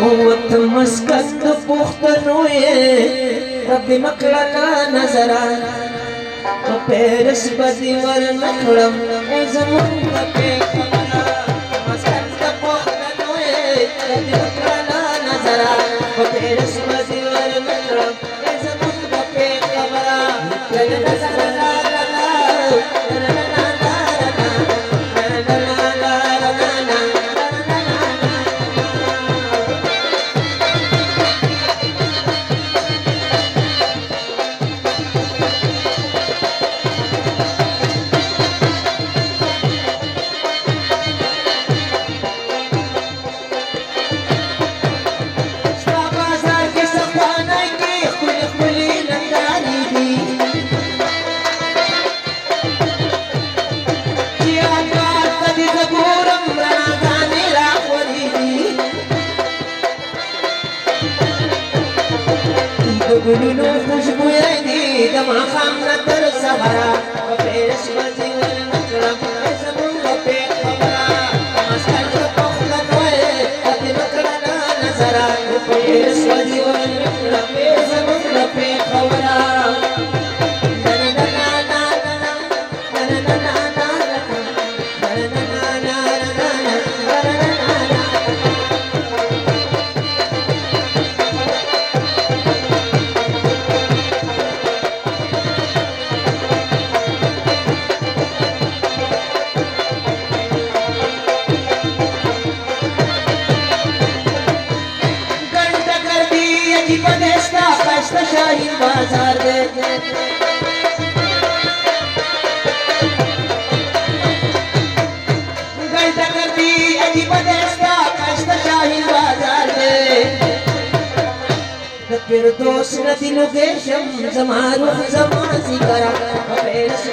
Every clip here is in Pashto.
وت مسکت پختنو رب مکړه نظر په پیرس بدی ور نکړم زمون په خبره مسکت پختنو رب مکړه نظر په پیرس بدی ور نکړم زمون په خبره ګلونو خوشبو دي د ماښام نه تر سهاره په پیرس باندې ور نکړم زمون په خبره مسکت پختنو رب مکړه نظر په پیرس باندې ور نکړم زمون په خبره शाहीन बाजार दे गलता करती अजीब देस्ता कष्ट शाहीन बाजार दे फिर दोस्त न दिलो गेशम जमारू जमासी करा पेश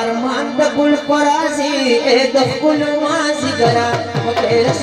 ارمان د ګل پرازي د خپل مازی ګرا په پیرس